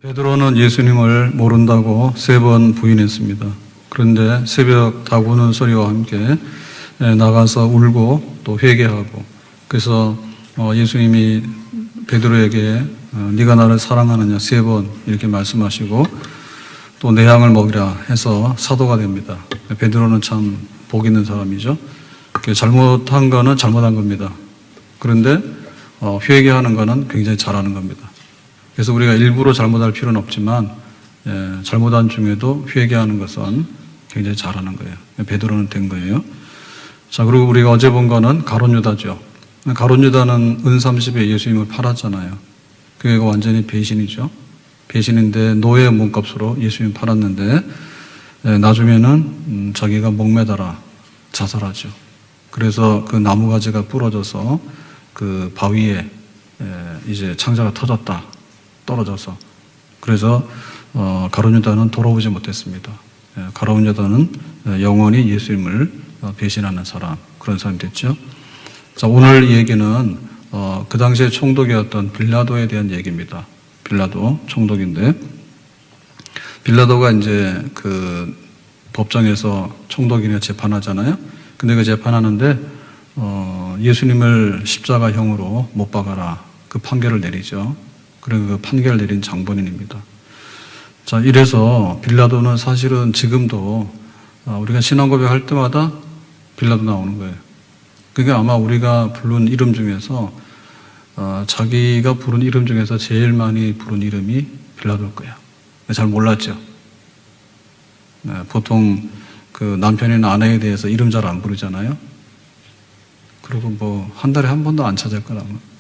베드로는 예수님을 모른다고 3번 부인했습니다. 그런데 새벽 닭 우는 소리와 함께 나가서 울고 또 회개하고, 그래서 예수님이 베드로에게 네가 나를 사랑하느냐 3번 이렇게 말씀하시고 또 내 양을 먹이라 해서 사도가 됩니다. 베드로는 참 복 있는 사람이죠. 잘못한 거는 잘못한 겁니다. 그런데 회개하는 거는 굉장히 잘하는 겁니다. 그래서 우리가 일부러 잘못할 필요는 없지만 잘못한 중에도 회개하는 것은 굉장히 잘하는 거예요. 베드로는 된 거예요. 자, 그리고 우리가 어제 본 거는 가룟 유다죠. 가룟 유다는 은 30에 예수님을 팔았잖아요. 그게 완전히 배신이죠. 배신인데 노예의 몸값으로 예수님 팔았는데 나중에는 자기가 목매달아 자살하죠. 그래서 그 나무가지가 부러져서 그 바위에 이제 창자가 터졌다. 떨어져서. 그래서 가룟 유다는 돌아오지 못했습니다. 가룟 유다는 영원히 예수님을 배신하는 사람, 그런 사람이 됐죠. 자, 오늘 얘기는 그 당시에 총독이었던 빌라도에 대한 얘기입니다. 빌라도 총독인데, 빌라도가 이제 그 법정에서 총독이냐 재판하잖아요. 근데 그 재판하는데 예수님을 십자가형으로 못 박아라, 그 판결을 내리죠. 그리고 그 판결을 내린 장본인입니다. 자, 이래서 빌라도는 사실은 지금도 우리가 신앙 고백할 때마다 빌라도 나오는 거예요. 그게 아마 우리가 부른 이름 중에서 자기가 부른 이름 중에서 제일 많이 부른 이름이 빌라도일 거야. 잘 몰랐죠. 보통 그 남편이나 아내에 대해서 이름 잘 안 부르잖아요. 그리고 뭐 한 달에 한 번도 안 찾을 거라고.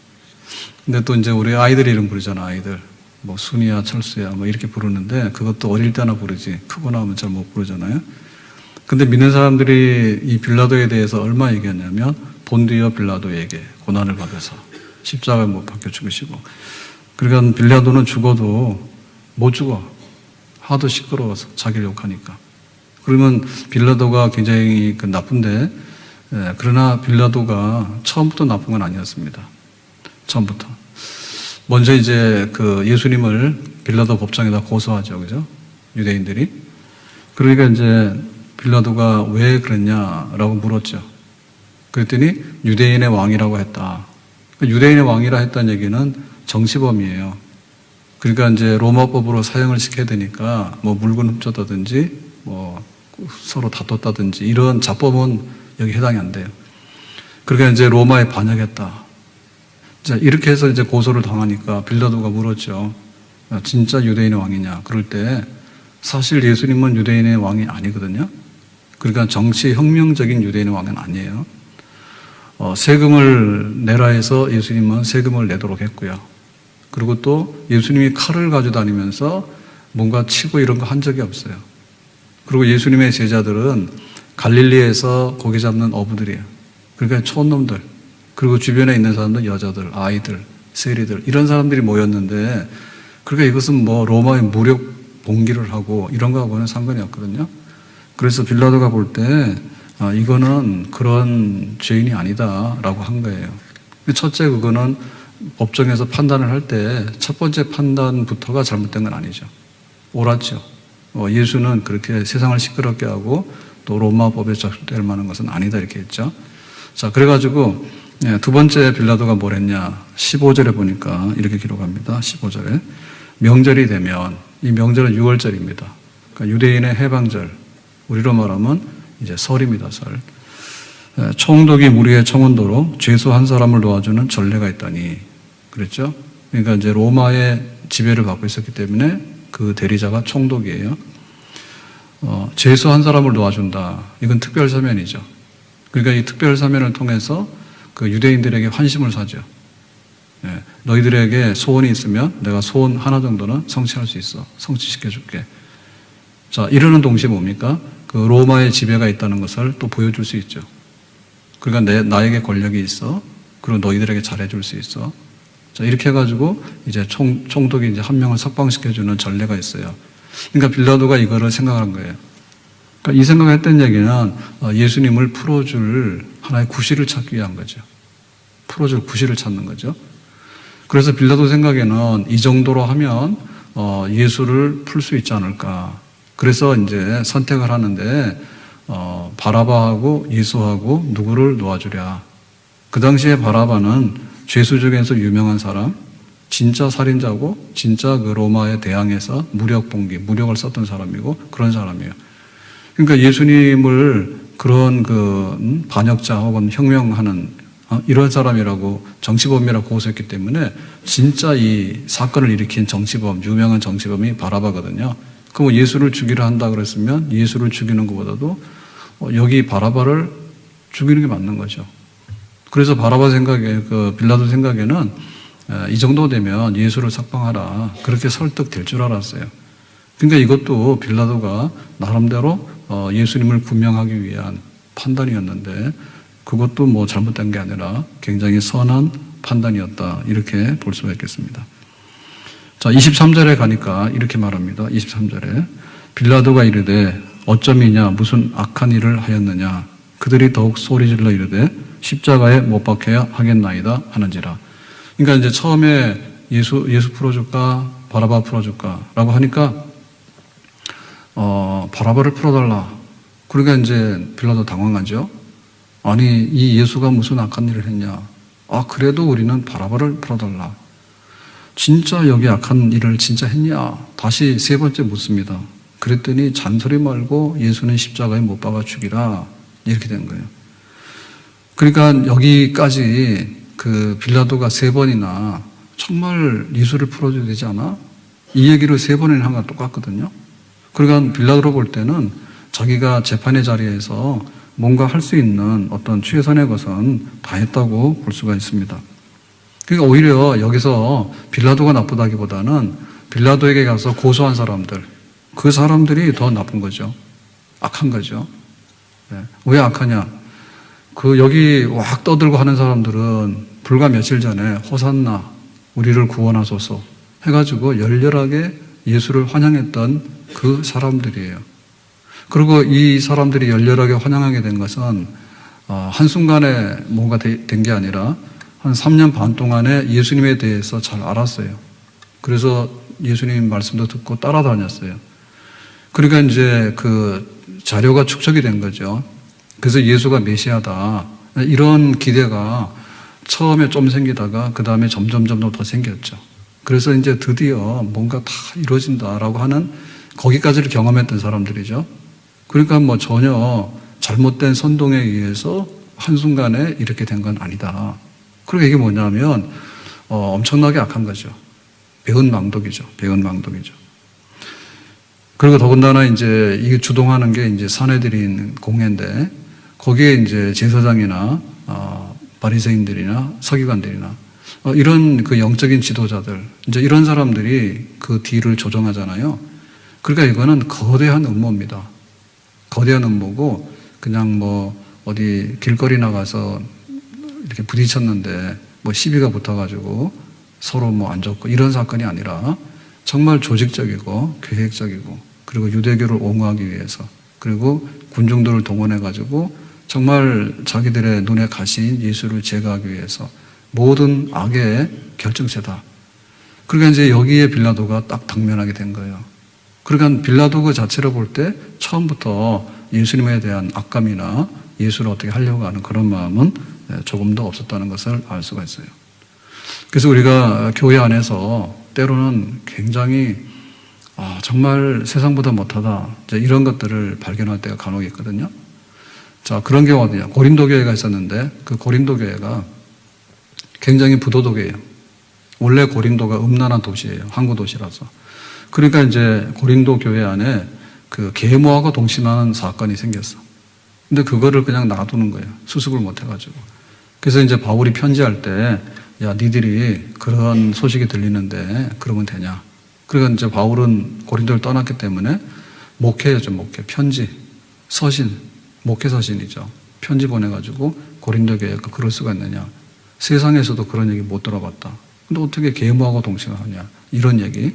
근데 또 이제 우리 아이들 이름 부르잖아, 아이들. 뭐 순이야, 철수야, 뭐 이렇게 부르는데 그것도 어릴 때나 부르지. 크고 나면 잘 못 부르잖아요. 근데 믿는 사람들이 이 빌라도에 대해서 얼마 얘기했냐면 본디어 빌라도에게 고난을 받아서 십자가에 못 박혀 죽으시고, 그러니까 빌라도는 죽어도 못 죽어. 하도 시끄러워서 자기를 욕하니까. 그러면 빌라도가 굉장히 나쁜데, 그러나 빌라도가 처음부터 나쁜 건 아니었습니다. 처음부터. 먼저 이제 그 예수님을 빌라도 법정에다 고소하죠, 그죠? 유대인들이. 그러니까 이제 빌라도가 왜 그랬냐라고 물었죠. 그랬더니 유대인의 왕이라고 했다. 유대인의 왕이라 했다는 얘기는 정치범이에요. 그러니까 이제 로마법으로 사형을 시켜야 되니까 뭐 물건 훔쳤다든지 뭐 서로 다퉜다든지 이런 자법은 여기 해당이 안 돼요. 그러니까 이제 로마에 반역했다. 자, 이렇게 해서 이제 고소를 당하니까 빌라도가 물었죠. 진짜 유대인의 왕이냐? 그럴 때 사실 예수님은 유대인의 왕이 아니거든요. 그러니까 정치 혁명적인 유대인의 왕은 아니에요. 세금을 내라 해서 예수님은 세금을 내도록 했고요. 그리고 또 예수님이 칼을 가지고 다니면서 뭔가 치고 이런 거 한 적이 없어요. 그리고 예수님의 제자들은 갈릴리에서 고기 잡는 어부들이에요. 그러니까 촌놈들, 그리고 주변에 있는 사람들, 여자들, 아이들, 세리들, 이런 사람들이 모였는데, 그러니까 이것은 뭐 로마의 무력 봉기를 하고 이런 거하고는 상관이 없거든요. 그래서 빌라도가 볼 때 이거는 그런 죄인이 아니다라고 한 거예요. 첫째, 그거는 법정에서 판단을 할 때 첫 번째 판단부터가 잘못된 건 아니죠. 옳았죠. 예수는 그렇게 세상을 시끄럽게 하고 또 로마 법에 적용될 만한 것은 아니다 이렇게 했죠. 자, 그래가지고 두 번째 빌라도가 뭘 했냐. 15절에 보니까 이렇게 기록합니다. 15절에 명절이 되면, 이 명절은 6월절입니다. 그러니까 유대인의 해방절, 우리로 말하면 이제 설입니다. 설. 총독이 무리의 청원도로 죄수 한 사람을 놓아주는 전례가 있다니 그랬죠. 그러니까 이제 로마의 지배를 받고 있었기 때문에 그 대리자가 총독이에요. 죄수 한 사람을 놓아준다. 이건 특별 사면이죠. 그러니까 이 특별 사면을 통해서 그 유대인들에게 환심을 사죠. 너희들에게 소원이 있으면 내가 소원 하나 정도는 성취할 수 있어. 성취시켜줄게. 자, 이러는 동시에 뭡니까? 그 로마의 지배가 있다는 것을 또 보여줄 수 있죠. 그러니까 나에게 권력이 있어. 그리고 너희들에게 잘해줄 수 있어. 자, 이렇게 해가지고 이제 총독이 이제 한 명을 석방시켜주는 전례가 있어요. 그러니까 빌라도가 이거를 생각한 거예요. 그러니까 이 생각을 했던 얘기는 예수님을 풀어줄 하나의 구실을 찾기 위한 거죠. 풀어줄 구실을 찾는 거죠. 그래서 빌라도 생각에는 이 정도로 하면 예수를 풀 수 있지 않을까. 그래서 이제 선택을 하는데 바라바하고 예수하고 누구를 놓아주랴. 그 당시에 바라바는 죄수 중에서 유명한 사람, 진짜 살인자고 진짜 그 로마에 대항해서 무력을 썼던 사람이고 그런 사람이에요. 그러니까 예수님을 그런 그 반역자 혹은 혁명하는 이런 사람이라고 정치범이라고 고소했기 때문에 진짜 이 사건을 일으킨 정치범, 유명한 정치범이 바라바거든요. 그럼 예수를 죽이려 한다 그랬으면 예수를 죽이는 것보다도 여기 바라바를 죽이는 게 맞는 거죠. 그래서 바라바 생각에, 그 빌라도 생각에는 이 정도 되면 예수를 석방하라. 그렇게 설득될 줄 알았어요. 그러니까 이것도 빌라도가 나름대로 예수님을 구명하기 위한 판단이었는데 그것도 뭐 잘못된 게 아니라 굉장히 선한 판단이었다. 이렇게 볼 수가 있겠습니다. 자, 23절에 가니까 이렇게 말합니다. 23절에 빌라도가 이르되 어쩌미냐 무슨 악한 일을 하였느냐 그들이 더욱 소리질러 이르되 십자가에 못 박혀야 하겠나이다 하는지라. 그러니까 이제 처음에 예수 풀어줄까 바라바 풀어줄까 라고 하니까 바라바를 풀어달라. 그러니까 이제 빌라도 당황하죠. 아니 이 예수가 무슨 악한 일을 했냐. 그래도 우리는 바라바를 풀어달라. 진짜 여기 악한 일을 진짜 했냐. 다시 세 번째 묻습니다. 그랬더니 잔소리 말고 예수는 십자가에 못 박아 죽이라. 이렇게 된 거예요. 그러니까 여기까지 그 빌라도가 세 번이나 정말 예수를 풀어줘야 되지 않아? 이 얘기를 세 번이나 한 건 똑같거든요. 그러니까 빌라도로 볼 때는 자기가 재판의 자리에서 뭔가 할 수 있는 어떤 최선의 것은 다 했다고 볼 수가 있습니다. 그러니까 오히려 여기서 빌라도가 나쁘다기보다는 빌라도에게 가서 고소한 사람들, 그 사람들이 더 나쁜 거죠. 악한 거죠. 왜 악하냐? 여기 왁 떠들고 하는 사람들은 불과 며칠 전에 호산나, 우리를 구원하소서 해가지고 열렬하게 예수를 환영했던 그 사람들이에요. 그리고 이 사람들이 열렬하게 환영하게 된 것은 한순간에 뭔가 된 게 아니라 한 3년 반 동안에 예수님에 대해서 잘 알았어요. 그래서 예수님 말씀도 듣고 따라다녔어요. 그러니까 이제 그 자료가 축적이 된 거죠. 그래서 예수가 메시아다. 이런 기대가 처음에 좀 생기다가 그 다음에 점점 더 생겼죠. 그래서 이제 드디어 뭔가 다 이루어진다라고 하는 거기까지를 경험했던 사람들이죠. 그러니까 뭐 전혀 잘못된 선동에 의해서 한순간에 이렇게 된 건 아니다. 그리고 이게 뭐냐면 엄청나게 악한 거죠. 배은 망독이죠. 그리고 더군다나 이제 이게 주동하는 게 이제 사내들인 공회인데 거기에 이제 제사장이나 바리새인들이나 서기관들이나 이런 그 영적인 지도자들 이제 이런 사람들이 그 뒤를 조정하잖아요. 그러니까 이거는 거대한 음모입니다. 거대한 음모고 그냥 뭐 어디 길거리 나가서 이렇게 부딪혔는데 뭐 시비가 붙어가지고 서로 뭐 안 좋고 이런 사건이 아니라 정말 조직적이고 계획적이고 그리고 유대교를 옹호하기 위해서 그리고 군중들을 동원해가지고 정말 자기들의 눈에 가신 예수를 제거하기 위해서 모든 악의 결정체다. 그러니까 이제 여기에 빌라도가 딱 당면하게 된 거예요. 그러니까 빌라도 그 자체를 볼 때 처음부터 예수님에 대한 악감이나 예수를 어떻게 하려고 하는 그런 마음은 조금도 없었다는 것을 알 수가 있어요. 그래서 우리가 교회 안에서 때로는 굉장히 정말 세상보다 못하다 이런 것들을 발견할 때가 간혹 있거든요. 자, 그런 경우가 어디냐? 고린도 교회가 있었는데 그 고린도 교회가 굉장히 부도덕이에요. 원래 고린도가 음란한 도시예요. 항구 도시라서. 그러니까 이제 고린도 교회 안에 그 계모하고 동침하는 사건이 생겼어. 근데 그거를 그냥 놔두는 거예요. 수습을 못 해가지고. 그래서 이제 바울이 편지할 때, 야, 니들이 그런 소식이 들리는데 그러면 되냐? 그러니까 이제 바울은 고린도를 떠났기 때문에 목회죠, 목회. 편지, 서신, 목회 서신이죠. 편지 보내가지고 고린도 교회가 그럴 수가 있느냐? 세상에서도 그런 얘기 못 들어봤다. 근데 어떻게 계모하고 동침하냐? 이런 얘기.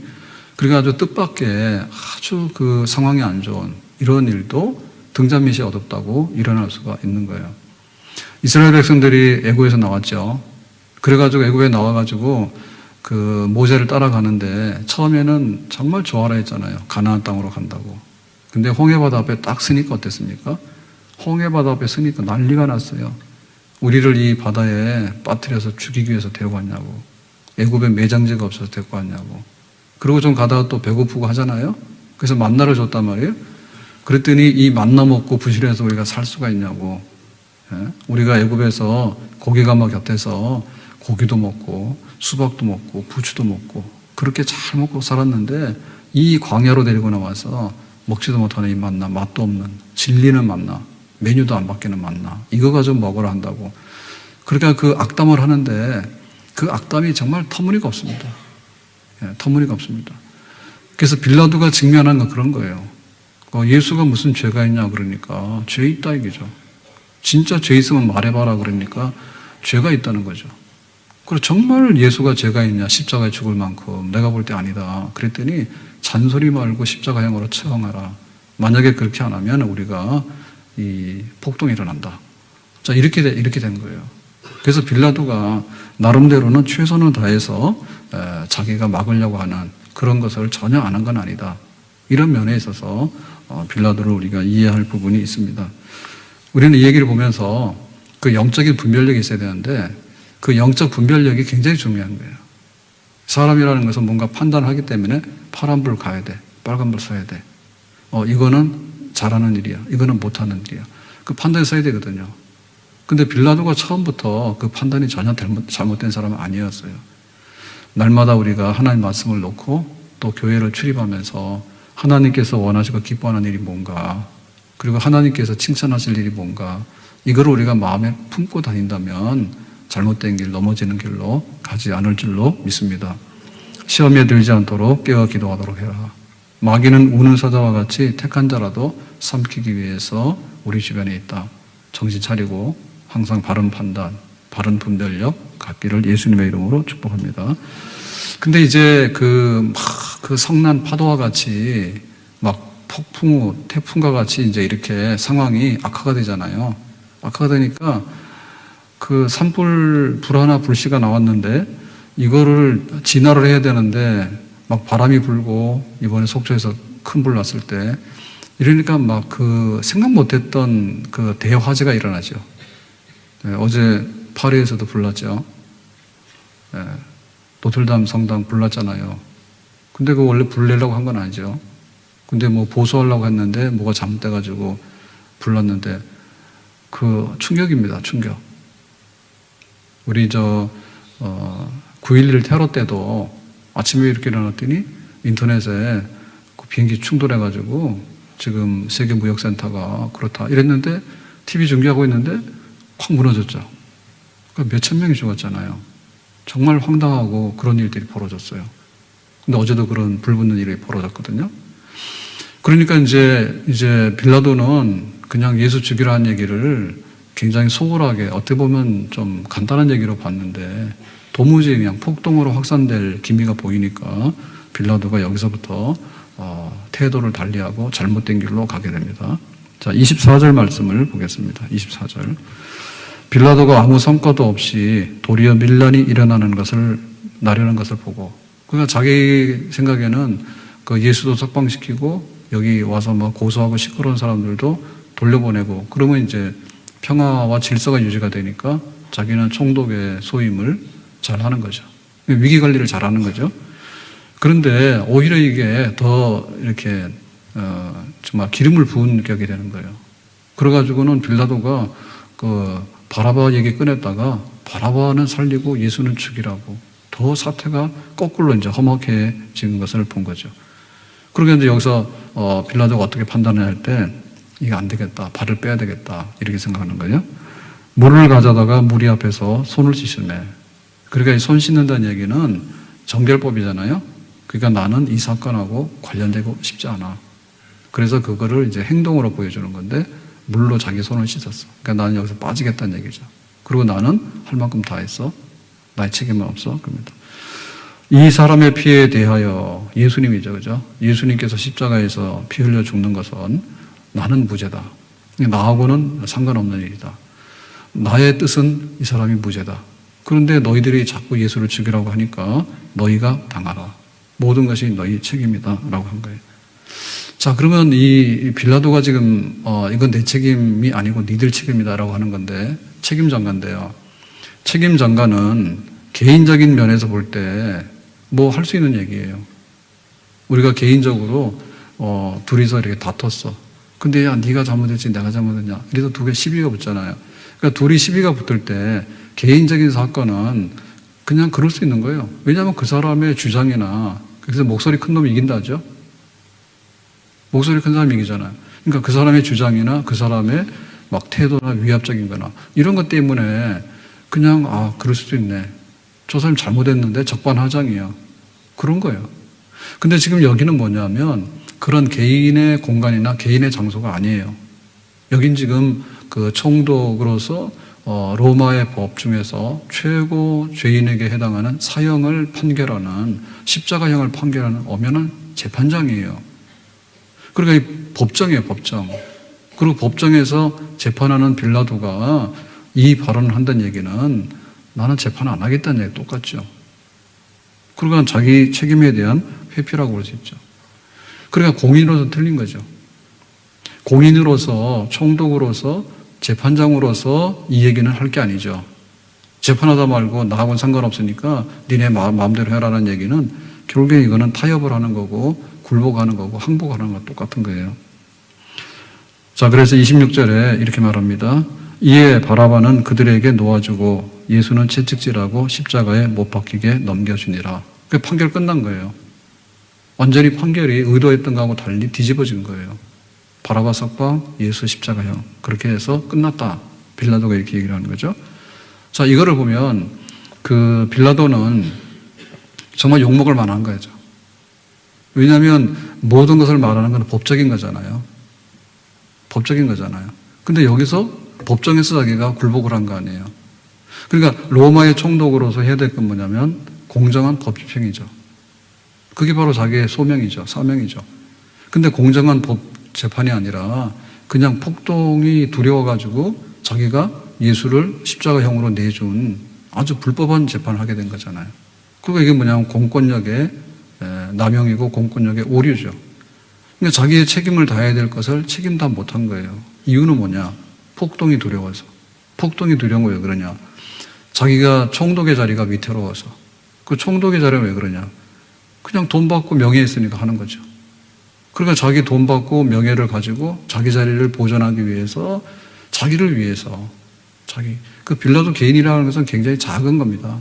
그러니까 아주 뜻밖의 아주 그 상황이 안 좋은 이런 일도 등잔밑이 어둡다고 일어날 수가 있는 거예요. 이스라엘 백성들이 애굽에서 나왔죠. 그래가지고 애굽에 나와가지고 그 모세를 따라가는데 처음에는 정말 좋아라 했잖아요. 가나안 땅으로 간다고. 근데 홍해바다 앞에 딱 서니까 어땠습니까? 홍해바다 앞에 서니까 난리가 났어요. 우리를 이 바다에 빠뜨려서 죽이기 위해서 데리고 왔냐고. 애굽에 매장지가 없어서 데리고 왔냐고. 그리고 좀 가다가 또 배고프고 하잖아요. 그래서 만나를 줬단 말이에요. 그랬더니 이 만나 먹고 부실해서 우리가 살 수가 있냐고. 예? 우리가 애굽에서 고기가마 곁에서 고기도 먹고 수박도 먹고 부추도 먹고 그렇게 잘 먹고 살았는데 이 광야로 데리고 나와서 먹지도 못하는 이 만나, 맛도 없는 질리는 만나, 메뉴도 안 바뀌는 만나, 이거 가지고 먹으라 한다고. 그러니까 그 악담을 하는데 그 악담이 정말 터무니가 없습니다. 예, 터무니가 없습니다. 그래서 빌라도가 직면한 건 그런 거예요. 예수가 무슨 죄가 있냐 그러니까 죄 있다 이거죠. 진짜 죄 있으면 말해봐라 그러니까 죄가 있다는 거죠. 그리고 정말 예수가 죄가 있냐, 십자가에 죽을 만큼 내가 볼 때 아니다. 그랬더니 잔소리 말고 십자가형으로 처형하라. 만약에 그렇게 안 하면 우리가 이 폭동이 일어난다. 자, 이렇게 된 거예요. 그래서 빌라도가 나름대로는 최선을 다해서 자기가 막으려고 하는 그런 것을 전혀 안 한 건 아니다. 이런 면에 있어서 빌라도를 우리가 이해할 부분이 있습니다. 우리는 이 얘기를 보면서 그 영적인 분별력이 있어야 되는데 그 영적 분별력이 굉장히 중요한 거예요. 사람이라는 것은 뭔가 판단하기 때문에 파란불 가야 돼. 빨간불 서야 돼. 이거는 잘하는 일이야. 이거는 못하는 일이야. 그 판단이 서야 되거든요. 근데 빌라도가 처음부터 그 판단이 전혀 잘못된 사람은 아니었어요. 날마다 우리가 하나님 말씀을 놓고 또 교회를 출입하면서 하나님께서 원하시고 기뻐하는 일이 뭔가, 그리고 하나님께서 칭찬하실 일이 뭔가, 이거를 우리가 마음에 품고 다닌다면 잘못된 길, 넘어지는 길로 가지 않을 줄로 믿습니다. 시험에 들지 않도록 깨어 기도하도록 해라. 마귀는 우는 사자와 같이 택한 자라도 삼키기 위해서 우리 주변에 있다. 정신 차리고 항상 바른 판단, 바른 분별력 갖기를 예수님의 이름으로 축복합니다. 근데 이제 그 성난 파도와 같이 막 폭풍 후, 태풍과 같이 이제 이렇게 상황이 악화가 되잖아요. 악화가 되니까 그 산불 불 하나 불씨가 나왔는데 이거를 진화를 해야 되는데 막 바람이 불고 이번에 속초에서 큰 불 났을 때 이러니까 막 그 생각 못했던 그 대화재가 일어나죠. 네, 어제 파리에서도 불났죠. 네, 노틀담 성당 불났잖아요. 근데 그 원래 불 내려고 한 건 아니죠. 근데 뭐 보수하려고 했는데 뭐가 잘못돼가지고 불났는데 그 충격입니다. 충격. 우리 9.11 테러 때도 아침에 이렇게 일어났더니 인터넷에 그 비행기 충돌해가지고 지금 세계무역센터가 그렇다 이랬는데 TV 중계하고 있는데 확 무너졌죠. 그러니까 몇천 명이 죽었잖아요. 정말 황당하고 그런 일들이 벌어졌어요. 근데 어제도 그런 불 붙는 일이 벌어졌거든요. 그러니까 이제 빌라도는 그냥 예수 죽이라는 얘기를 굉장히 소홀하게 어떻게 보면 좀 간단한 얘기로 봤는데 도무지 그냥 폭동으로 확산될 기미가 보이니까 빌라도가 여기서부터 태도를 달리하고 잘못된 길로 가게 됩니다. 자, 24절 말씀을 보겠습니다. 24절. 빌라도가 아무 성과도 없이 도리어 밀란이 일어나는 것을 나려는 것을 보고, 그러니까 자기 생각에는 그 예수도 석방시키고 여기 와서 막 고소하고 시끄러운 사람들도 돌려보내고 그러면 이제 평화와 질서가 유지가 되니까 자기는 총독의 소임을 잘 하는 거죠. 위기 관리를 잘 하는 거죠. 그런데 오히려 이게 더 이렇게 정말 기름을 부은 격이 되는 거예요. 그래가지고는 빌라도가 그 바라바 얘기 꺼냈다가 바라바는 살리고 예수는 죽이라고 더 사태가 거꾸로 이제 험악해지는 것을 본 거죠. 그러게 이제 여기서 빌라도가 어떻게 판단을 할 때 이게 안 되겠다, 발을 빼야 되겠다 이렇게 생각하는 거예요. 물을 가져다가 무리 앞에서 손을 씻으매. 그러니까 이 손 씻는다는 얘기는 정결법이잖아요. 그러니까 나는 이 사건하고 관련되고 싶지 않아. 그래서 그거를 이제 행동으로 보여주는 건데 물로 자기 손을 씻었어. 그러니까 나는 여기서 빠지겠다는 얘기죠. 그리고 나는 할 만큼 다 했어. 나의 책임은 없어. 그럽니다. 이 사람의 피에 대하여 예수님이죠, 그죠? 예수님께서 십자가에서 피 흘려 죽는 것은 나는 무죄다. 나하고는 상관없는 일이다. 나의 뜻은 이 사람이 무죄다. 그런데 너희들이 자꾸 예수를 죽이라고 하니까 너희가 당하라. 모든 것이 너희 책임이다. 라고 한 거예요. 자, 그러면 이 빌라도가 지금, 이건 내 책임이 아니고 니들 책임이다. 라고 하는 건데, 책임장관인데요. 책임장관은 개인적인 면에서 볼 때 뭐 할 수 있는 얘기예요. 우리가 개인적으로, 둘이서 이렇게 다퉜어. 근데 야, 네가 잘못했지, 내가 잘못했냐. 그래서 두 개 시비가 붙잖아요. 그러니까 둘이 시비가 붙을 때 개인적인 사건은 그냥 그럴 수 있는 거예요. 왜냐하면 그 사람의 주장이나, 그래서 목소리 큰 놈이 이긴다죠? 목소리 큰 사람이 이기잖아요. 그러니까 그 사람의 주장이나 그 사람의 막 태도나 위압적인 거나 이런 것 때문에 그냥, 그럴 수도 있네. 저 사람 잘못했는데 적반하장이야. 그런 거예요. 근데 지금 여기는 뭐냐면 그런 개인의 공간이나 개인의 장소가 아니에요. 여긴 지금 그 총독으로서 로마의 법 중에서 최고 죄인에게 해당하는 사형을 판결하는 십자가형을 판결하는 엄연한 재판장이에요. 그러니까 이 법정이에요, 법정. 그리고 법정에서 재판하는 빌라도가 이 발언을 한다는 얘기는 나는 재판 안 하겠다는 얘기 똑같죠. 그러니까 자기 책임에 대한 회피라고 볼 수 있죠. 그러니까 공인으로서 틀린 거죠. 공인으로서, 총독으로서, 재판장으로서 이 얘기는 할 게 아니죠. 재판하다 말고 나하고는 상관없으니까 니네 마음대로 해라는 얘기는 결국에 이거는 타협을 하는 거고 굴복하는 거고 항복하는 거랑 똑같은 거예요. 자, 그래서 26절에 이렇게 말합니다. 이에 바라바는 그들에게 놓아주고 예수는 채찍질하고 십자가에 못 박히게 넘겨주니라. 그 판결 끝난 거예요. 완전히 판결이 의도했던 거하고 달리 뒤집어진 거예요. 바라바 석방, 예수 십자가형. 그렇게 해서 끝났다. 빌라도가 이렇게 얘기를 하는 거죠. 자, 이거를 보면 그 빌라도는 정말 욕먹을 만한 거죠. 왜냐하면 모든 것을 말하는 건 법적인 거잖아요. 법적인 거잖아요. 근데 여기서 법정에서 자기가 굴복을 한 거 아니에요. 그러니까 로마의 총독으로서 해야 될 건 뭐냐면 공정한 법 집행이죠. 그게 바로 자기의 소명이죠. 사명이죠. 근데 공정한 법 재판이 아니라 그냥 폭동이 두려워가지고 자기가 예수를 십자가형으로 내준 아주 불법한 재판을 하게 된 거잖아요. 그리고 이게 뭐냐면 공권력의 남용이고 공권력의 오류죠. 그러니까 자기의 책임을 다해야 될 것을 책임 다 못한 거예요. 이유는 뭐냐? 폭동이 두려워서. 폭동이 두려운 거 왜 그러냐? 자기가 총독의 자리가 위태로워서. 그 총독의 자리가 왜 그러냐? 그냥 돈 받고 명예 있으니까 하는 거죠. 그러니까 자기 돈 받고 명예를 가지고 자기 자리를 보존하기 위해서 자기를 위해서 그 빌라도 개인이라는 것은 굉장히 작은 겁니다.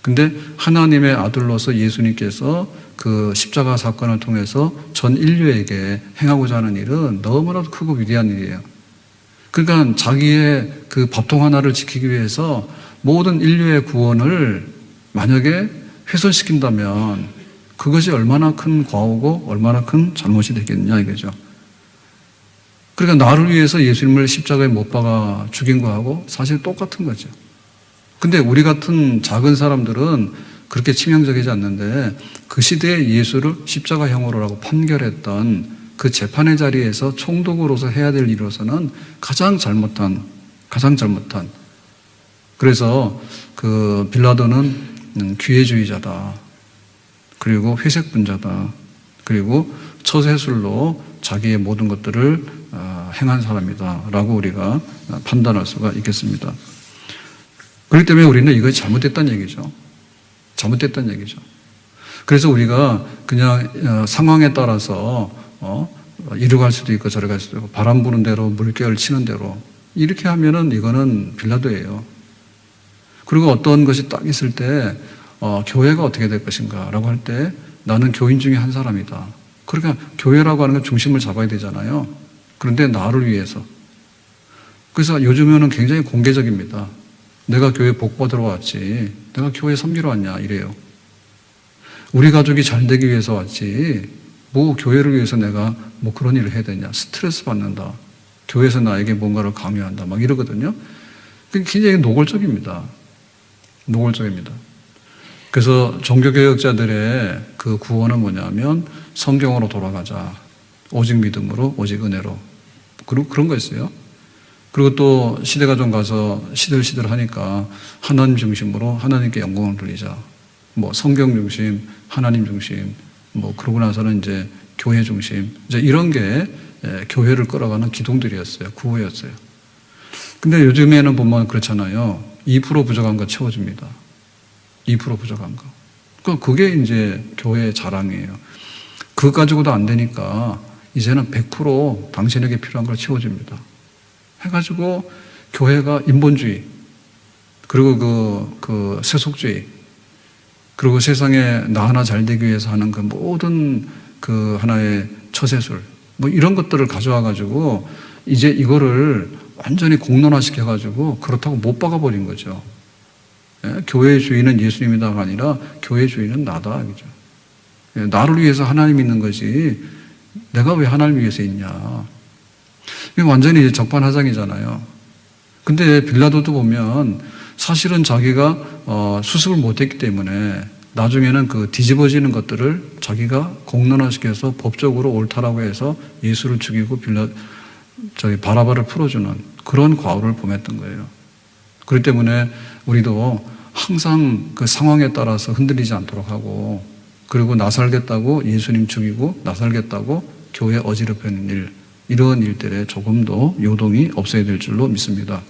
근데 하나님의 아들로서 예수님께서 그 십자가 사건을 통해서 전 인류에게 행하고자 하는 일은 너무나도 크고 위대한 일이에요. 그러니까 자기의 그 밥통 하나를 지키기 위해서 모든 인류의 구원을 만약에 훼손시킨다면 그것이 얼마나 큰 과오고 얼마나 큰 잘못이 되겠냐 이거죠. 그러니까 나를 위해서 예수님을 십자가에 못 박아 죽인 거하고 사실 똑같은 거죠. 근데 우리 같은 작은 사람들은 그렇게 치명적이지 않는데 그 시대에 예수를 십자가형으로라고 판결했던 그 재판의 자리에서 총독으로서 해야 될 일로서는 가장 잘못한 그래서 그 빌라도는 기회주의자다. 그리고 회색분자다. 그리고 처세술로 자기의 모든 것들을 행한 사람이다. 라고 우리가 판단할 수가 있겠습니다. 그렇기 때문에 우리는 이것이 잘못됐다는 얘기죠. 잘못됐다는 얘기죠. 그래서 우리가 그냥 상황에 따라서 이리 갈 수도 있고 저리 갈 수도 있고 바람 부는 대로 물결 치는 대로 이렇게 하면은 이거는 빌라도예요. 그리고 어떤 것이 딱 있을 때 교회가 어떻게 될 것인가 라고 할 때 나는 교인 중에 한 사람이다. 그러니까 교회라고 하는 건 중심을 잡아야 되잖아요. 그런데 나를 위해서. 그래서 요즘에는 굉장히 공개적입니다. 내가 교회 복 받으러 왔지. 내가 교회 섬기러 왔냐 이래요. 우리 가족이 잘 되기 위해서 왔지. 뭐 교회를 위해서 내가 뭐 그런 일을 해야 되냐. 스트레스 받는다. 교회에서 나에게 뭔가를 강요한다. 막 이러거든요. 굉장히 노골적입니다. 노골적입니다. 그래서 종교개혁자들의 그 구원은 뭐냐면 성경으로 돌아가자. 오직 믿음으로, 오직 은혜로. 그런 거였어요. 그리고 또 시대가 좀 가서 시들시들 하니까 하나님 중심으로 하나님께 영광을 돌리자. 뭐 성경 중심, 하나님 중심, 뭐 그러고 나서는 이제 교회 중심. 이제 이런 게 교회를 끌어가는 기둥들이었어요. 구호였어요. 근데 요즘에는 보면 그렇잖아요. 2% 부족한 거 채워줍니다. 2% 부족한 거. 그게 이제 교회의 자랑이에요. 그거 가지고도 안 되니까 이제는 100% 당신에게 필요한 걸 채워줍니다. 해가지고 교회가 인본주의, 그리고 그 세속주의, 그리고 세상에 나 하나 잘 되기 위해서 하는 그 모든 그 하나의 처세술, 뭐 이런 것들을 가져와가지고 이제 이거를 완전히 공론화시켜가지고 그렇다고 못 박아버린 거죠. 예? 교회의 주인은 예수님이다가 아니라 교회의 주인은 나다. 그죠? 예, 나를 위해서 하나님 있는 거지 내가 왜 하나님 위해서 있냐. 이게 완전히 적반하장이잖아요. 근데 빌라도도 보면 사실은 자기가 수습을 못했기 때문에 나중에는 그 뒤집어지는 것들을 자기가 공론화시켜서 법적으로 옳다라고 해서 예수를 죽이고 바라바를 풀어주는 그런 과오를 범했던 거예요. 그렇기 때문에 우리도 항상 그 상황에 따라서 흔들리지 않도록 하고, 그리고 나 살겠다고 예수님 죽이고 나 살겠다고 교회 어지럽히는 일, 이런 일들에 조금 더 요동이 없어야 될 줄로 믿습니다.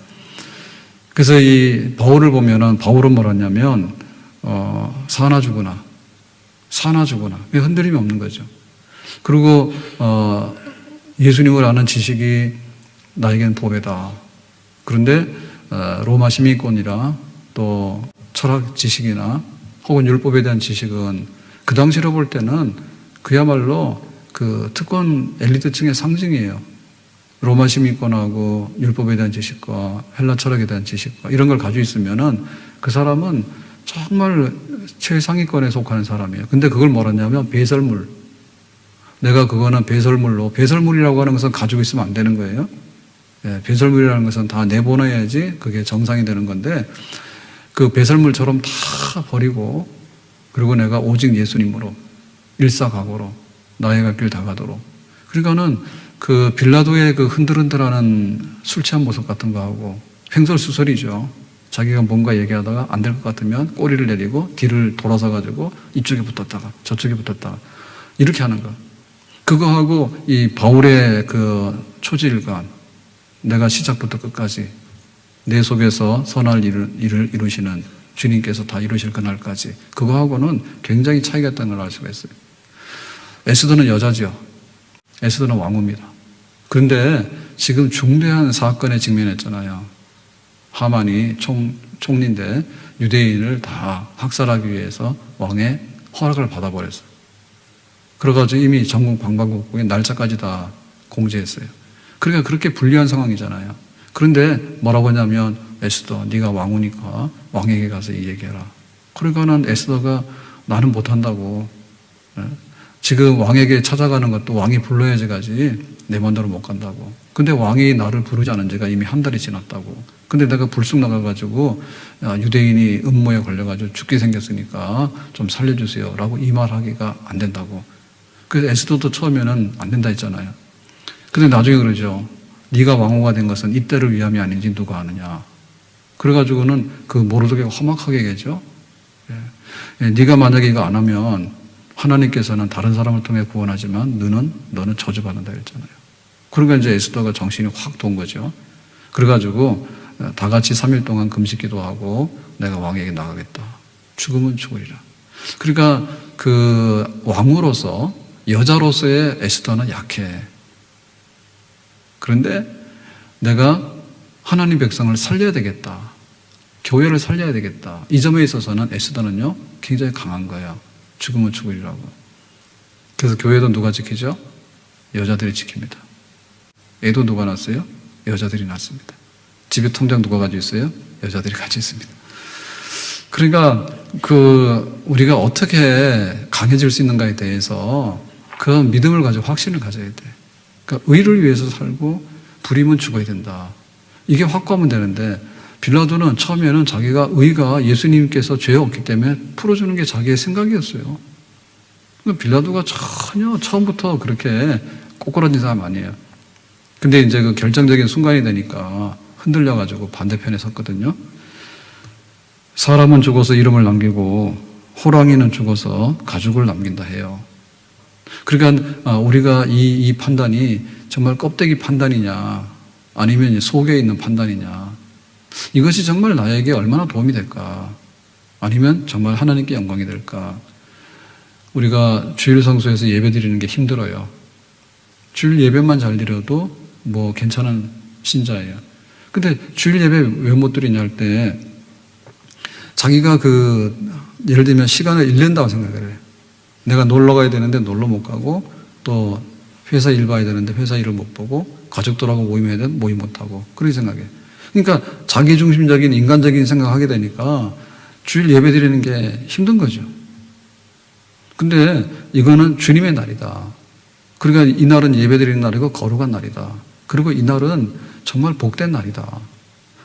그래서 이 바울을 보면은 바울은 뭐라냐면 사나 죽으나 흔들림이 없는 거죠. 그리고 예수님을 아는 지식이 나에겐 보배다. 그런데 로마 시민권이나 또 철학 지식이나 혹은 율법에 대한 지식은 그 당시로 볼 때는 그야말로 그 특권 엘리트층의 상징이에요. 로마 시민권하고 율법에 대한 지식과 헬라 철학에 대한 지식과 이런 걸 가지고 있으면은 그 사람은 정말 최상위권에 속하는 사람이에요. 근데 그걸 뭐라냐면 배설물. 내가 그거는 배설물이라고 하는 것은 가지고 있으면 안 되는 거예요. 예, 배설물이라는 것은 다 내보내야지 그게 정상이 되는 건데 그 배설물처럼 다 버리고 그리고 내가 오직 예수님으로 일사각오로 나의 갈 길 다 가도록. 그러니까는 그 빌라도의 그 흔들흔들하는 술 취한 모습 같은 거하고 횡설수설이죠. 자기가 뭔가 얘기하다가 안 될 것 같으면 꼬리를 내리고 뒤를 돌아서 가지고 이쪽에 붙었다가 저쪽에 붙었다가 이렇게 하는 거. 그거하고 이 바울의 그 초지일관, 내가 시작부터 끝까지 내 속에서 선할 일을 이루시는 주님께서 다 이루실 그날까지, 그거하고는 굉장히 차이가 있다는 걸 알 수가 있어요. 에스더는 여자죠. 에스더는 왕후입니다. 그런데 지금 중대한 사건에 직면했잖아요. 하만이 총리인데 유대인을 다 학살하기 위해서 왕의 허락을 받아버렸어요. 그래가지고 이미 전국 방방곡곡에 날짜까지 다 공지했어요. 그러니까 그렇게 불리한 상황이잖아요. 그런데 뭐라고 하냐면 에스더, 네가 왕후니까 왕에게 가서 이 얘기해라. 그러니까는 에스더가 나는 못한다고. 지금 왕에게 찾아가는 것도 왕이 불러야지 가지 내 마음대로 못 간다고. 근데 왕이 나를 부르지 않은 지가 이미 한 달이 지났다고. 근데 내가 불쑥 나가가지고 유대인이 음모에 걸려가지고 죽게 생겼으니까 좀 살려주세요 라고 이 말하기가 안 된다고. 그래서 에스더도 처음에는 안 된다 했잖아요. 근데 나중에 그러죠. 네가 왕후가 된 것은 이때를 위함이 아닌지 누가 아느냐. 그래가지고는 그 모르드게가 험악하게 얘기했죠. 네가 만약에 이거 안 하면 하나님께서는 다른 사람을 통해 구원하지만 너는 저주받는다 했잖아요. 그러니까 이제 에스더가 정신이 확 돈 거죠. 그래가지고 다 같이 3일 동안 금식 기도하고 내가 왕에게 나가겠다. 죽으면 죽으리라. 그러니까 그 왕으로서 여자로서의 에스더는 약해. 그런데 내가 하나님 백성을 살려야 되겠다. 교회를 살려야 되겠다. 이 점에 있어서는 에스더는요 굉장히 강한 거예요. 죽으면 죽으리라고. 그래서 교회도 누가 지키죠? 여자들이 지킵니다. 애도 누가 낳았어요? 여자들이 낳습니다. 집에 통장 누가 가지고 있어요? 여자들이 가지고 있습니다. 그러니까 우리가 어떻게 강해질 수 있는가에 대해서 그 믿음을 가지고 확신을 가져야 돼. 그러니까 의를 위해서 살고 불의면 죽어야 된다. 이게 확고하면 되는데 빌라도는 처음에는 자기가 의가 예수님께서 죄 없기 때문에 풀어주는 게 자기의 생각이었어요. 빌라도가 전혀 처음부터 그렇게 꼬꾸라진 사람 아니에요. 근데 이제 그 결정적인 순간이 되니까 흔들려가지고 반대편에 섰거든요. 사람은 죽어서 이름을 남기고 호랑이는 죽어서 가죽을 남긴다 해요. 그러니까 우리가 이 판단이 정말 껍데기 판단이냐 아니면 속에 있는 판단이냐, 이것이 정말 나에게 얼마나 도움이 될까, 아니면 정말 하나님께 영광이 될까. 우리가 주일 성소에서 예배 드리는 게 힘들어요. 주일 예배만 잘 드려도 뭐 괜찮은 신자예요. 근데 주일 예배 왜 못 드리냐 할 때 자기가 예를 들면 시간을 잃는다고 생각을 해요. 내가 놀러 가야 되는데 놀러 못 가고, 또 회사 일 봐야 되는데 회사 일을 못 보고, 가족들하고 모임해야 되는데 모임 못 하고, 그런 생각이에요. 그러니까 자기중심적인 인간적인 생각을 하게 되니까 주일 예배 드리는 게 힘든 거죠. 근데 이거는 주님의 날이다. 그러니까 이날은 예배 드리는 날이고 거룩한 날이다. 그리고 이날은 정말 복된 날이다.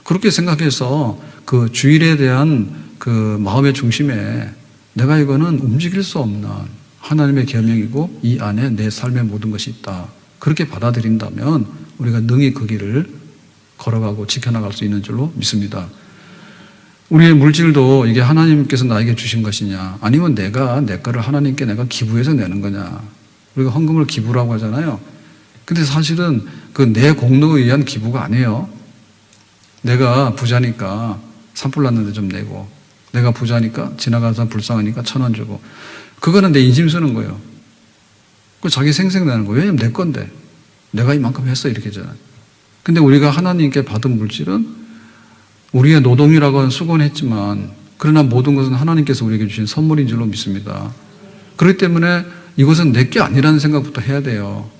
그렇게 생각해서 그 주일에 대한 그 마음의 중심에 내가 이거는 움직일 수 없는 하나님의 계명이고 이 안에 내 삶의 모든 것이 있다. 그렇게 받아들인다면 우리가 능히 그 길을 걸어가고 지켜나갈 수 있는 줄로 믿습니다. 우리의 물질도 이게 하나님께서 나에게 주신 것이냐, 아니면 내가 내 거를 하나님께 내가 기부해서 내는 거냐. 우리가 헌금을 기부라고 하잖아요. 근데 사실은 그 내 공로에 의한 기부가 아니에요. 내가 부자니까 산불 났는데 좀 내고, 내가 부자니까 지나가는 사람 불쌍하니까 1,000원 주고, 그거는 내 인심 쓰는 거예요. 그 자기 생색내는 거예요. 왜냐면 내 건데 내가 이만큼 했어, 이렇게 하잖아요. 근데 우리가 하나님께 받은 물질은 우리의 노동이라고 하는 수고는 했지만, 그러나 모든 것은 하나님께서 우리에게 주신 선물인 줄로 믿습니다. 그렇기 때문에 이것은 내 게 아니라는 생각부터 해야 돼요.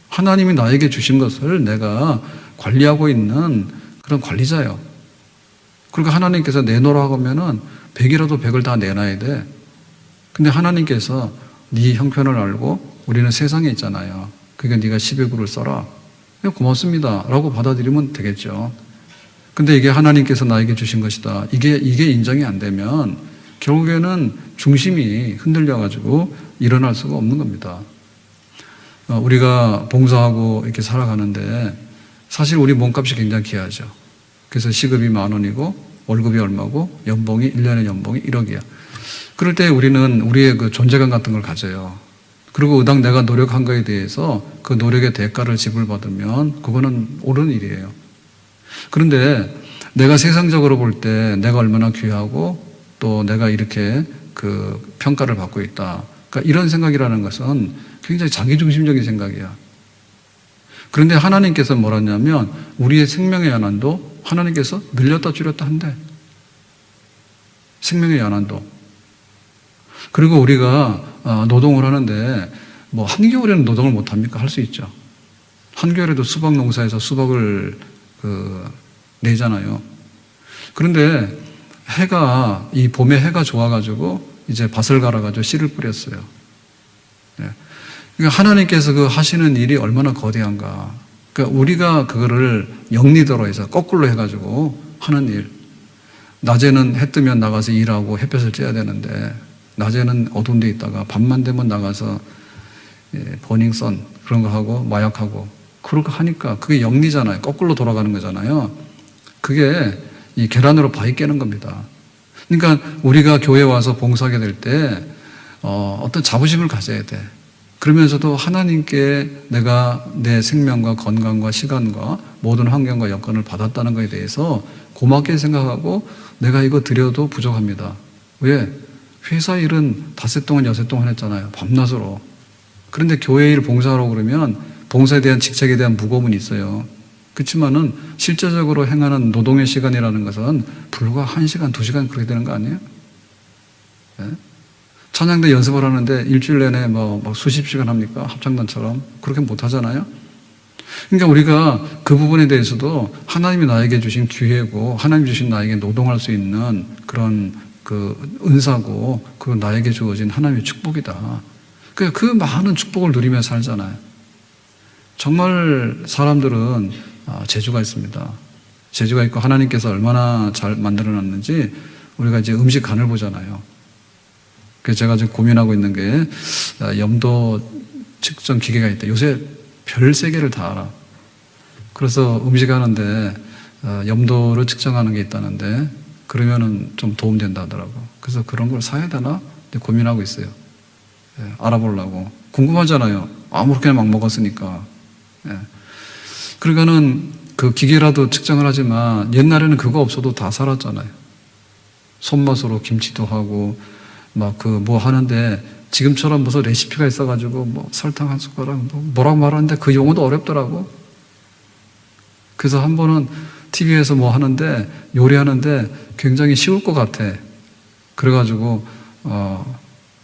하나님이 나에게 주신 것을 내가 관리하고 있는 그런 관리자예요. 그러니까 하나님께서 내놓으라고 하면은 100이라도 100을 다 내놔야 돼. 근데 하나님께서 네 형편을 알고 우리는 세상에 있잖아요. 그러니까 네가 10의 구를 써라. 고맙습니다 라고 받아들이면 되겠죠. 근데 이게 하나님께서 나에게 주신 것이다. 이게 인정이 안 되면 결국에는 중심이 흔들려가지고 일어날 수가 없는 겁니다. 우리가 봉사하고 이렇게 살아가는데 사실 우리 몸값이 굉장히 귀하죠. 그래서 시급이 10,000원이고 월급이 얼마고 연봉이 1년의 연봉이 1억이야. 그럴 때 우리는 우리의 그 존재감 같은 걸 가져요. 그리고 의당 내가 노력한 거에 대해서 그 노력의 대가를 지불받으면 그거는 옳은 일이에요. 그런데 내가 세상적으로 볼 때 내가 얼마나 귀하고 또 내가 이렇게 그 평가를 받고 있다. 그러니까 이런 생각이라는 것은 굉장히 자기중심적인 생각이야. 그런데 하나님께서 뭐라냐면 우리의 생명의 연한도 하나님께서 늘렸다 줄였다 한대. 생명의 연한도. 그리고 우리가 노동을 하는데 뭐 한겨울에는 노동을 못 합니까? 할 수 있죠. 한겨울에도 수박 농사에서 수박을 내잖아요. 그런데 이 봄에 해가 좋아가지고 이제 밭을 갈아가지고 씨를 뿌렸어요. 그러니까 하나님께서 그 하시는 일이 얼마나 거대한가. 그러니까 우리가 그거를 영리도로 해서 거꾸로 해가지고 하는 일. 낮에는 해 뜨면 나가서 일하고 햇볕을 쬐야 되는데 낮에는 어두운 데 있다가 밤만 되면 나가서 버닝썬 그런 거 하고 마약하고 그렇게 하니까 그게 영리잖아요. 거꾸로 돌아가는 거잖아요. 그게 이 계란으로 바위 깨는 겁니다. 그러니까 우리가 교회 와서 봉사하게 될 때 어떤 자부심을 가져야 돼. 그러면서도 하나님께 내가 내 생명과 건강과 시간과 모든 환경과 여건을 받았다는 것에 대해서 고맙게 생각하고 내가 이거 드려도 부족합니다. 왜? 회사 일은 닷새 동안 여새 동안 했잖아요. 밤낮으로. 그런데 교회 일 봉사하라고 그러면 봉사에 대한 직책에 대한 무거움은 있어요. 그렇지만은 실제적으로 행하는 노동의 시간이라는 것은 불과 1시간, 2시간 그렇게 되는 거 아니에요? 네? 찬양대 연습을 하는데 일주일 내내 막 수십 시간 합니까? 합창단처럼. 그렇게 못 하잖아요? 그러니까 우리가 그 부분에 대해서도 하나님이 나에게 주신 기회고 하나님이 주신 나에게 노동할 수 있는 그런 그 은사고 그 나에게 주어진 하나님의 축복이다. 그 많은 축복을 누리며 살잖아요. 정말 사람들은 재주가 있습니다. 재주가 있고 하나님께서 얼마나 잘 만들어놨는지 우리가 이제 음식 간을 보잖아요. 그래서 제가 지금 고민하고 있는 게 염도 측정 기계가 있다. 요새 별 3개를 다 알아. 그래서 음식하는데 염도를 측정하는 게 있다는데 그러면은 좀 도움된다 하더라고. 그래서 그런 걸 사야 되나 고민하고 있어요. 예, 알아보려고. 궁금하잖아요. 아무렇게나 막 먹었으니까. 예. 그러니까는 그 기계라도 측정을 하지만 옛날에는 그거 없어도 다 살았잖아요. 손맛으로 김치도 하고 막 그 뭐 하는데 지금처럼 무슨 레시피가 있어가지고 뭐 설탕 한 숟가락 뭐라고 말하는데 그 용어도 어렵더라고. 그래서 한 번은 TV에서 뭐 하는데 요리하는데 굉장히 쉬울 것 같아. 그래가지고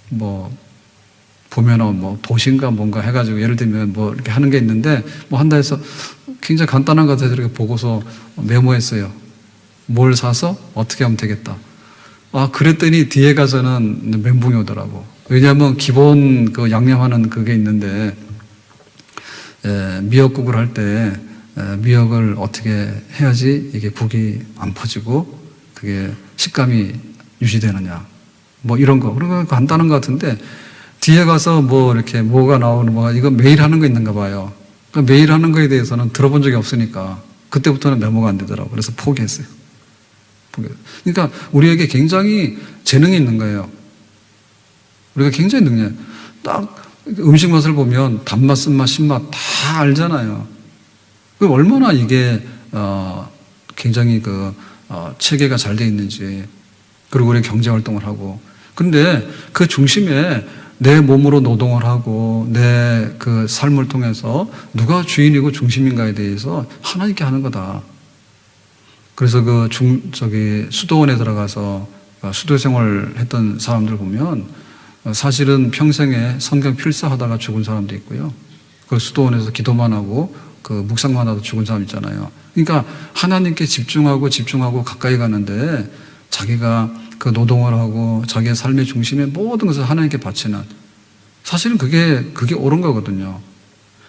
뭐 보면은 뭐 도시인가 뭔가 해가지고 예를 들면 뭐 이렇게 하는 게 있는데 뭐 한다 해서 굉장히 간단한 것 같아서 이렇게 보고서 메모했어요. 뭘 사서 어떻게 하면 되겠다. 그랬더니 뒤에 가서는 멘붕이 오더라고. 왜냐하면 기본 그 양념하는 그게 있는데 미역국을 할 때 미역을 어떻게 해야지 이게 국이 안 퍼지고 그게 식감이 유지되느냐. 뭐 이런 거. 그런 거 간단한 것 같은데 뒤에 가서 뭐 이렇게 뭐가 나오는 뭐 이거 매일 하는 거 있는가 봐요. 그러니까 매일 하는 거에 대해서는 들어본 적이 없으니까 그때부터는 메모가 안 되더라고. 그래서 포기했어요. 그러니까 우리에게 굉장히 재능이 있는 거예요. 우리가 굉장히 능력해요. 딱 음식 맛을 보면 단맛, 쓴맛, 신맛 다 알잖아요. 얼마나 이게 굉장히 체계가 잘 돼 있는지. 그리고 우리 경제 활동을 하고. 근데 그 중심에 내 몸으로 노동을 하고 내 그 삶을 통해서 누가 주인이고 중심인가에 대해서 하나님께 하는 거다. 그래서 수도원에 들어가서 수도 생활을 했던 사람들 보면 사실은 평생에 성경 필사하다가 죽은 사람도 있고요. 그 수도원에서 기도만 하고 그 묵상만 하다 죽은 사람 있잖아요. 그러니까 하나님께 집중하고 가까이 가는데 자기가 그 노동을 하고 자기의 삶의 중심에 모든 것을 하나님께 바치는 사실은 그게 옳은 거거든요.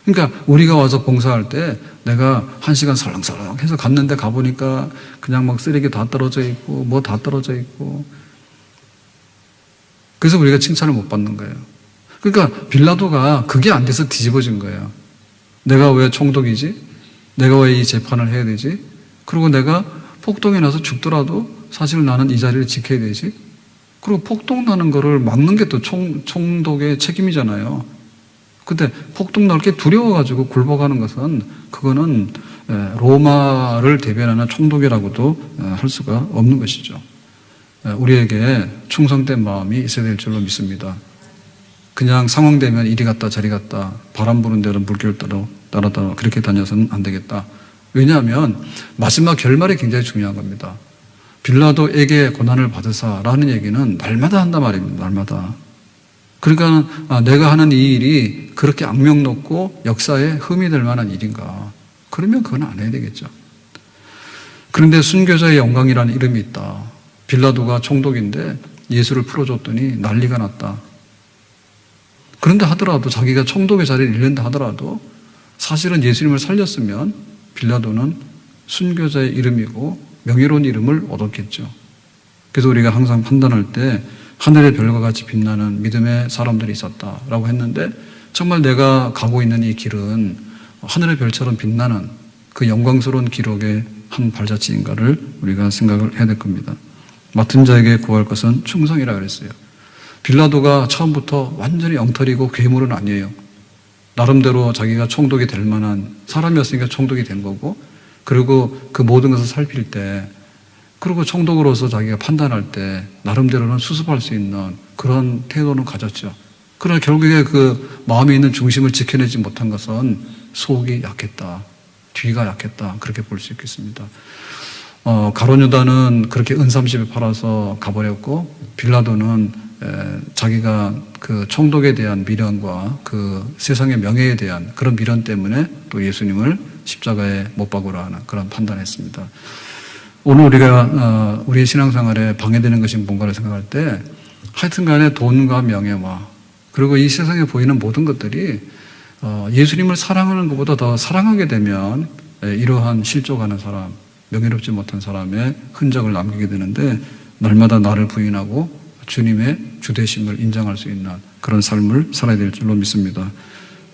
그러니까 우리가 와서 봉사할 때 내가 1시간 설렁설렁 해서 갔는데 가보니까 그냥 막 쓰레기 다 떨어져 있고 뭐 다 떨어져 있고 그래서 우리가 칭찬을 못 받는 거예요. 그러니까 빌라도가 그게 안 돼서 뒤집어진 거예요. 내가 왜 총독이지? 내가 왜 이 재판을 해야 되지? 그리고 내가 폭동이 나서 죽더라도 사실 나는 이 자리를 지켜야 되지? 그리고 폭동 나는 거를 막는 게 또 총독의 책임이잖아요. 근데 폭동 날 게 두려워가지고 굴복하는 것은 그거는 로마를 대변하는 총독이라고도 할 수가 없는 것이죠. 우리에게 충성된 마음이 있어야 될 줄로 믿습니다. 그냥 상황되면 이리 갔다 저리 갔다 바람 부는 대로 물결 따라 그렇게 다녀서는 안 되겠다. 왜냐하면 마지막 결말이 굉장히 중요한 겁니다. 빌라도에게 고난을 받으사라는 얘기는 날마다 한단 말입니다. 날마다. 그러니까 내가 하는 이 일이 그렇게 악명 높고 역사에 흠이 될 만한 일인가? 그러면 그건 안 해야 되겠죠. 그런데 순교자의 영광이라는 이름이 있다. 빌라도가 총독인데 예수를 풀어줬더니 난리가 났다. 그런데 하더라도 자기가 총독의 자리를 잃는다 하더라도 사실은 예수님을 살렸으면 빌라도는 순교자의 이름이고 명예로운 이름을 얻었겠죠. 그래서 우리가 항상 판단할 때 하늘의 별과 같이 빛나는 믿음의 사람들이 있었다라고 했는데 정말 내가 가고 있는 이 길은 하늘의 별처럼 빛나는 그 영광스러운 기록의 한 발자취인가를 우리가 생각을 해야 될 겁니다. 맡은 자에게 구할 것은 충성이라 그랬어요. 빌라도가 처음부터 완전히 엉터리고 괴물은 아니에요. 나름대로 자기가 총독이 될 만한 사람이었으니까 총독이 된 거고 그리고 그 모든 것을 살필 때 그리고 총독으로서 자기가 판단할 때 나름대로는 수습할 수 있는 그런 태도는 가졌죠. 그러나 결국에 그 마음에 있는 중심을 지켜내지 못한 것은 속이 약했다. 뒤가 약했다. 그렇게 볼 수 있겠습니다. 가룟유다는 그렇게 은삼십에 팔아서 가버렸고 빌라도는 자기가 그 총독에 대한 미련과 그 세상의 명예에 대한 그런 미련 때문에 또 예수님을 십자가에 못 박으라 하는 그런 판단했습니다. 오늘 우리가 우리의 신앙생활에 방해되는 것이 뭔가를 생각할 때 하여튼 간에 돈과 명예와 그리고 이 세상에 보이는 모든 것들이 예수님을 사랑하는 것보다 더 사랑하게 되면 이러한 실족하는 사람, 명예롭지 못한 사람의 흔적을 남기게 되는데 날마다 나를 부인하고 주님의 주되심을 인정할 수 있는 그런 삶을 살아야 될 줄로 믿습니다.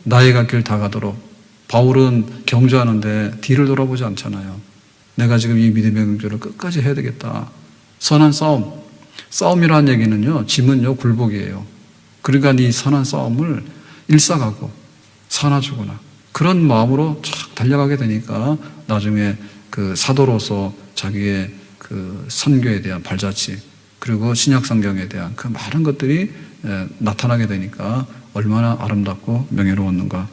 나의 갈 길 다 가도록 바울은 경주하는데 뒤를 돌아보지 않잖아요. 내가 지금 이 믿음의 경주를 끝까지 해야 되겠다. 선한 싸움. 싸움이라는 얘기는요, 짐은요, 굴복이에요. 그러니까 이 선한 싸움을 일사가고 사나주구나. 그런 마음으로 착 달려가게 되니까 나중에 그 사도로서 자기의 그 선교에 대한 발자취, 그리고 신약 성경에 대한 그 많은 것들이 나타나게 되니까 얼마나 아름답고 명예로웠는가.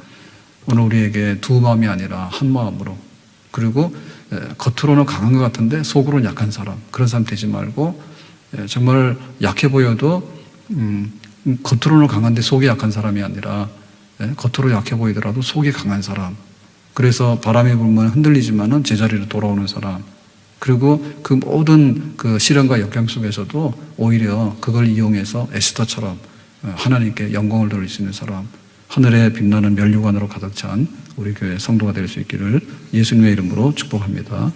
오늘 우리에게 두 마음이 아니라 한 마음으로, 그리고 겉으로는 강한 것 같은데 속으로는 약한 사람, 그런 사람 되지 말고 정말 약해 보여도 겉으로는 강한데 속이 약한 사람이 아니라 겉으로 약해 보이더라도 속이 강한 사람. 그래서 바람이 불면 흔들리지만은 제자리로 돌아오는 사람. 그리고 그 모든 그 시련과 역경 속에서도 오히려 그걸 이용해서 에스더처럼 하나님께 영광을 돌릴 수 있는 사람, 하늘에 빛나는 면류관으로 가득 찬 우리 교회 성도가 될 수 있기를 예수님의 이름으로 축복합니다.